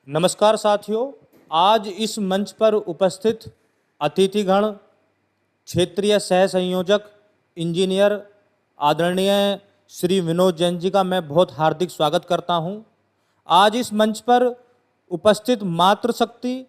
नमस्कार साथियों। आज इस मंच पर उपस्थित अतिथिगण, क्षेत्रीय सह संयोजक, इंजीनियर आदरणीय श्री विनोद जैन जी का मैं बहुत हार्दिक स्वागत करता हूं। आज इस मंच पर उपस्थित मातृशक्ति,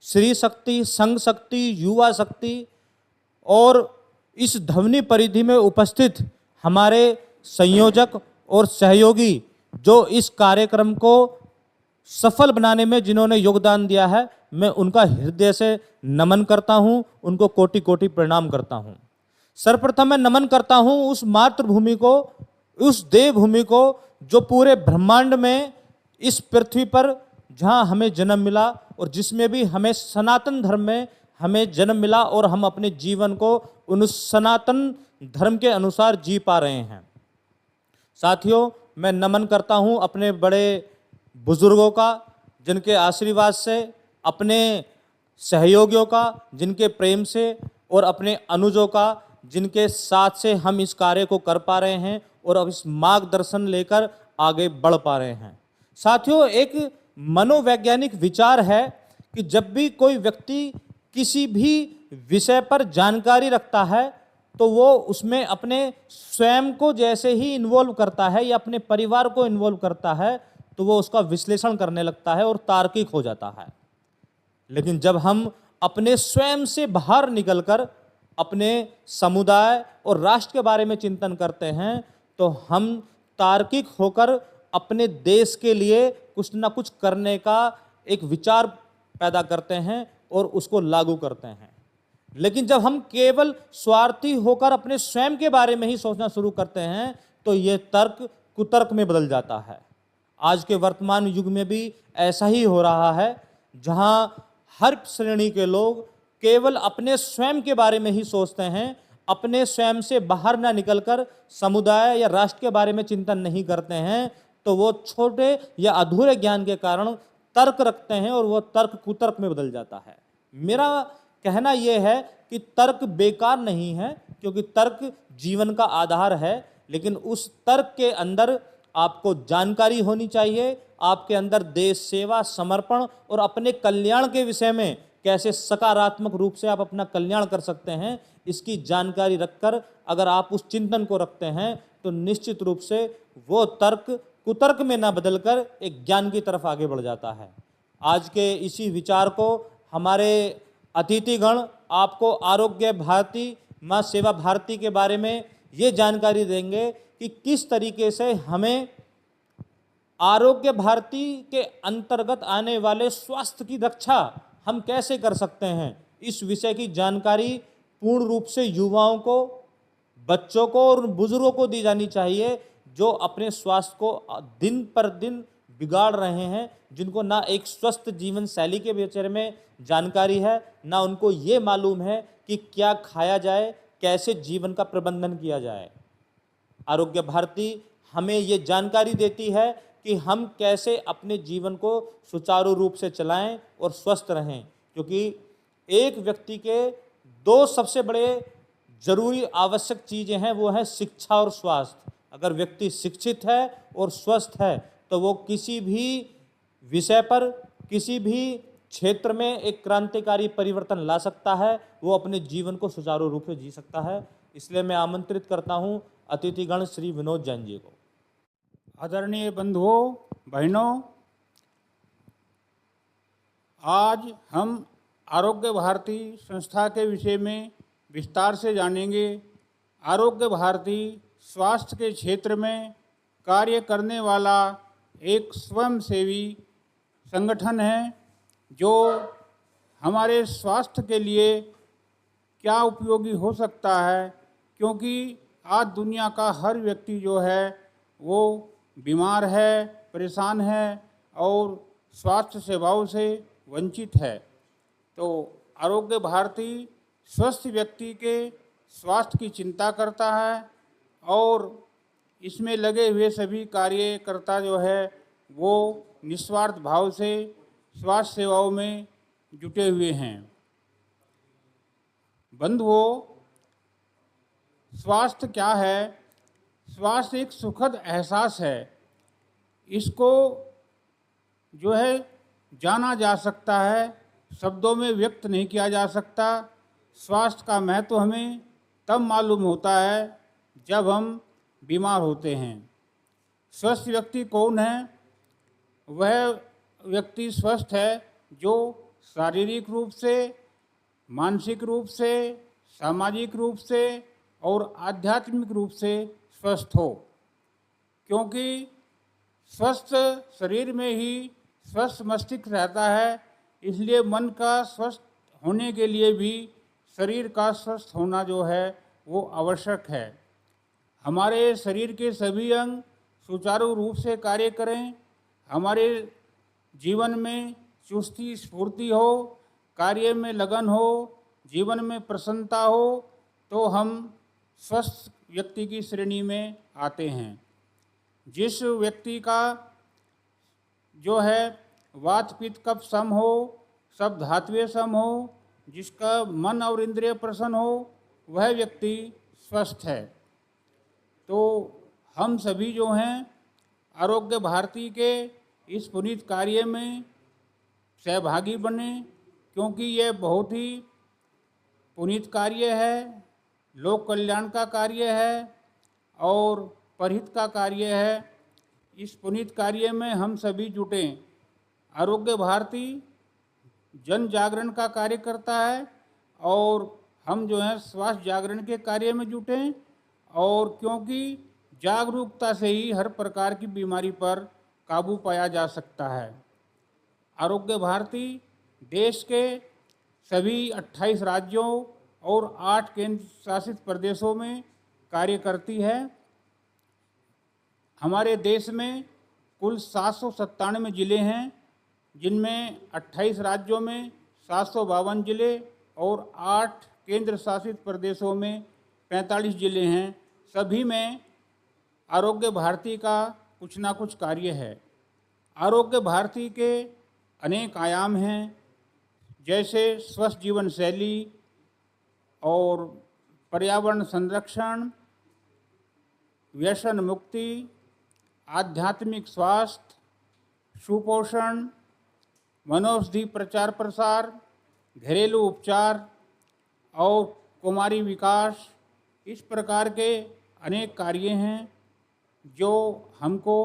श्री शक्ति, संघ शक्ति, युवा शक्ति और इस ध्वनि परिधि में उपस्थित हमारे संयोजक और सहयोगी जो इस कार्यक्रम को सफल बनाने में जिन्होंने योगदान दिया है, मैं उनका हृदय से नमन करता हूं, उनको कोटि कोटि प्रणाम करता हूं। सर्वप्रथम मैं नमन करता हूं उस मातृभूमि को, उस देवभूमि को जो पूरे ब्रह्मांड में इस पृथ्वी पर जहां हमें जन्म मिला और जिसमें भी हमें सनातन धर्म में हमें जन्म मिला और हम अपने जीवन को उन सनातन धर्म के अनुसार जी पा रहे हैं। साथियों, मैं नमन करता हूं अपने बड़े बुजुर्गों का, जिनके आशीर्वाद से, अपने सहयोगियों का जिनके प्रेम से और अपने अनुजों का जिनके साथ से हम इस कार्य को कर पा रहे हैं और अब इस मार्गदर्शन लेकर आगे बढ़ पा रहे हैं। साथियों, एक मनोवैज्ञानिक विचार है कि जब भी कोई व्यक्ति किसी भी विषय पर जानकारी रखता है तो वो उसमें अपने स्वयं को जैसे ही इन्वॉल्व करता है या अपने परिवार को इन्वॉल्व करता है तो वो उसका विश्लेषण करने लगता है और तार्किक हो जाता है। लेकिन जब हम अपने स्वयं से बाहर निकलकर अपने समुदाय और राष्ट्र के बारे में चिंतन करते हैं तो हम तार्किक होकर अपने देश के लिए कुछ ना कुछ करने का एक विचार पैदा करते हैं और उसको लागू करते हैं। लेकिन जब हम केवल स्वार्थी होकर अपने स्वयं के बारे में ही सोचना शुरू करते हैं तो ये तर्क कुतर्क में बदल जाता है। आज के वर्तमान युग में भी ऐसा ही हो रहा है, जहां हर श्रेणी के लोग केवल अपने स्वयं के बारे में ही सोचते हैं, अपने स्वयं से बाहर ना निकलकर समुदाय या राष्ट्र के बारे में चिंतन नहीं करते हैं, तो वो छोटे या अधूरे ज्ञान के कारण तर्क रखते हैं और वो तर्क कुतर्क में बदल जाता है। मेरा कहना यह है कि तर्क बेकार नहीं है, क्योंकि तर्क जीवन का आधार है, लेकिन उस तर्क के अंदर आपको जानकारी होनी चाहिए, आपके अंदर देश सेवा, समर्पण और अपने कल्याण के विषय में कैसे सकारात्मक रूप से आप अपना कल्याण कर सकते हैं, इसकी जानकारी रखकर अगर आप उस चिंतन को रखते हैं तो निश्चित रूप से वो तर्क कुतर्क में ना बदलकर एक ज्ञान की तरफ आगे बढ़ जाता है। आज के इसी विचार को हमारे अतिथिगण आपको आरोग्य भारती, माँ सेवा भारती के बारे में ये जानकारी देंगे कि किस तरीके से हमें आरोग्य भारती के अंतर्गत आने वाले स्वास्थ्य की रक्षा हम कैसे कर सकते हैं। इस विषय की जानकारी पूर्ण रूप से युवाओं को, बच्चों को और बुजुर्गों को दी जानी चाहिए जो अपने स्वास्थ्य को दिन पर दिन बिगाड़ रहे हैं, जिनको ना एक स्वस्थ जीवन शैली के विषय में जानकारी है, ना उनको ये मालूम है कि क्या खाया जाए, कैसे जीवन का प्रबंधन किया जाए। आरोग्य भारती हमें ये जानकारी देती है कि हम कैसे अपने जीवन को सुचारू रूप से चलाएं और स्वस्थ रहें, क्योंकि एक व्यक्ति के दो सबसे बड़े जरूरी आवश्यक चीज़ें हैं, वो है शिक्षा और स्वास्थ्य। अगर व्यक्ति शिक्षित है और स्वस्थ है तो वो किसी भी विषय पर, किसी भी क्षेत्र में एक क्रांतिकारी परिवर्तन ला सकता है, वो अपने जीवन को सुचारू रूप से जी सकता है। इसलिए मैं आमंत्रित करता हूँ अतिथिगण श्री विनोद जैन जी को। आदरणीय बंधुओं, बहनों, आज हम आरोग्य भारती संस्था के विषय में विस्तार से जानेंगे। आरोग्य भारती स्वास्थ्य के क्षेत्र में कार्य करने वाला एक स्वयंसेवी संगठन है जो हमारे स्वास्थ्य के लिए क्या उपयोगी हो सकता है, क्योंकि आज दुनिया का हर व्यक्ति जो है वो बीमार है, परेशान है और स्वास्थ्य सेवाओं से वंचित है। तो आरोग्य भारती स्वस्थ व्यक्ति के स्वास्थ्य की चिंता करता है और इसमें लगे हुए सभी कार्यकर्ता जो है वो निस्वार्थ भाव से स्वास्थ्य सेवाओं में जुटे हुए हैं। बंधुओं, स्वास्थ्य क्या है? स्वास्थ्य एक सुखद एहसास है। इसको जो है जाना जा सकता है, शब्दों में व्यक्त नहीं किया जा सकता। स्वास्थ्य का महत्व हमें तब मालूम होता है जब हम बीमार होते हैं। स्वस्थ व्यक्ति कौन है? वह व्यक्ति स्वस्थ है जो शारीरिक रूप से, मानसिक रूप से, सामाजिक रूप से और आध्यात्मिक रूप से स्वस्थ हो, क्योंकि स्वस्थ शरीर में ही स्वस्थ मस्तिष्क रहता है। इसलिए मन का स्वस्थ होने के लिए भी शरीर का स्वस्थ होना जो है वो आवश्यक है। हमारे शरीर के सभी अंग सुचारू रूप से कार्य करें, हमारे जीवन में चुस्ती स्फूर्ति हो, कार्य में लगन हो, जीवन में प्रसन्नता हो, तो हम स्वस्थ व्यक्ति की श्रेणी में आते हैं। जिस व्यक्ति का जो है वात पित्त कफ सम हो, सब धात्विय सम हो, जिसका मन और इंद्रिय प्रसन्न हो, वह व्यक्ति स्वस्थ है। तो हम सभी जो हैं आरोग्य भारती के इस पुनीत कार्य में सहभागी बने, क्योंकि यह बहुत ही पुनीत कार्य है, लोक कल्याण का कार्य है और परहित का कार्य है। इस पुनीत कार्य में हम सभी जुटें। आरोग्य भारती जन जागरण का कार्य करता है और हम जो है स्वास्थ्य जागरण के कार्य में जुटें, और क्योंकि जागरूकता से ही हर प्रकार की बीमारी पर काबू पाया जा सकता है। आरोग्य भारती देश के सभी 28 राज्यों और 8 केंद्र शासित प्रदेशों में कार्य करती है। हमारे देश में कुल 797 जिले हैं, जिनमें 28 राज्यों में 752 जिले और 8 केंद्र शासित प्रदेशों में 45 जिले हैं। सभी में आरोग्य भारती का कुछ ना कुछ कार्य है। आरोग्य भारती के अनेक आयाम हैं, जैसे स्वस्थ जीवन शैली और पर्यावरण संरक्षण, व्यसन मुक्ति, आध्यात्मिक स्वास्थ्य, सुपोषण, वनौषधि प्रचार प्रसार, घरेलू उपचार और कुमारी विकास। इस प्रकार के अनेक कार्य हैं जो हमको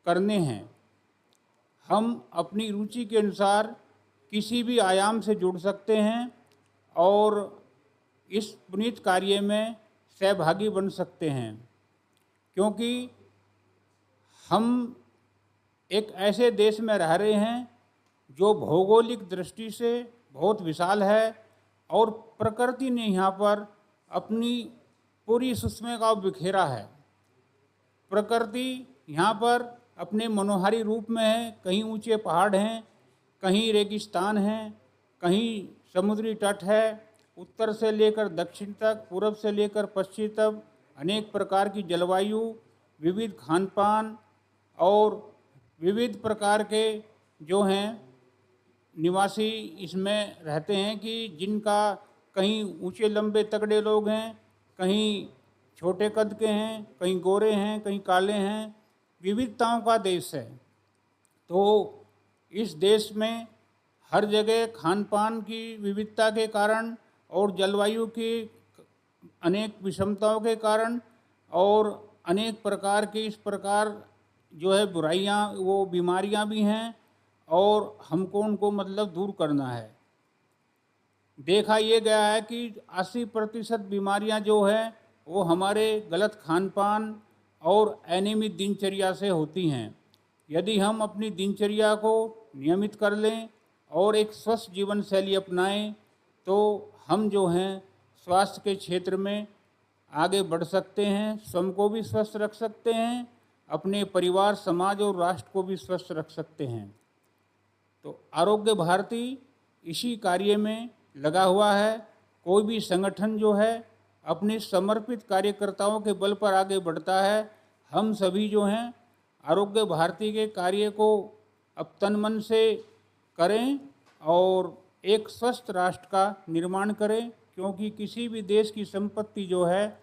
करने हैं। हम अपनी रुचि के अनुसार किसी भी आयाम से जुड़ सकते हैं और इस पुनीत कार्य में सहभागी बन सकते हैं, क्योंकि हम एक ऐसे देश में रह रहे हैं जो भौगोलिक दृष्टि से बहुत विशाल है और प्रकृति ने यहाँ पर अपनी पूरी सुषमा का बिखेरा है। प्रकृति यहाँ पर अपने मनोहारी रूप में है। कहीं ऊंचे पहाड़ हैं, कहीं रेगिस्तान हैं, कहीं समुद्री तट है। उत्तर से लेकर दक्षिण तक, पूर्व से लेकर पश्चिम तक अनेक प्रकार की जलवायु, विविध खान पान और विविध प्रकार के जो हैं निवासी इसमें रहते हैं, कि जिनका कहीं ऊंचे लंबे तगड़े लोग हैं, कहीं छोटे कद के हैं, कहीं गोरे हैं, कहीं काले हैं। विविधताओं का देश है। तो इस देश में हर जगह खान पान की विविधता के कारण और जलवायु की अनेक विषमताओं के कारण और अनेक प्रकार की इस प्रकार जो है बुराइयां, वो बीमारियां भी हैं और हमको उनको मतलब दूर करना है। देखा ये गया है कि 80% बीमारियां जो है वो हमारे गलत खान पान और अनियमित दिनचर्या से होती हैं। यदि हम अपनी दिनचर्या को नियमित कर लें और एक स्वस्थ जीवन शैली अपनाएं, तो हम जो हैं स्वास्थ्य के क्षेत्र में आगे बढ़ सकते हैं, स्वयं को भी स्वस्थ रख सकते हैं, अपने परिवार, समाज और राष्ट्र को भी स्वस्थ रख सकते हैं। तो आरोग्य भारती इसी कार्य में लगा हुआ है। कोई भी संगठन जो है अपने समर्पित कार्यकर्ताओं के बल पर आगे बढ़ता है। हम सभी जो हैं आरोग्य भारती के कार्य को अब तन मन से करें और एक स्वस्थ राष्ट्र का निर्माण करें, क्योंकि किसी भी देश की संपत्ति जो है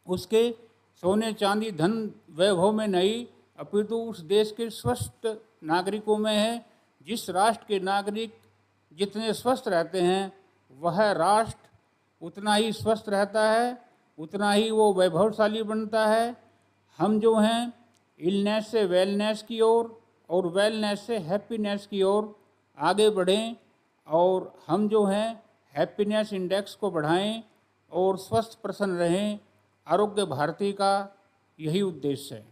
उसके सोने चांदी धन वैभव में नहीं, अपितु उस देश के स्वस्थ नागरिकों में है। जिस राष्ट्र के नागरिक जितने स्वस्थ रहते हैं, वह राष्ट्र उतना ही स्वस्थ रहता है, उतना ही वो वैभवशाली बनता है। हम जो हैं इलनेस से वेलनेस की ओर और वेलनेस से हैप्पीनेस की ओर आगे बढ़ें और हम जो हैं हैप्पीनेस इंडेक्स को बढ़ाएं और स्वस्थ प्रसन्न रहें। आरोग्य भारती का यही उद्देश्य है।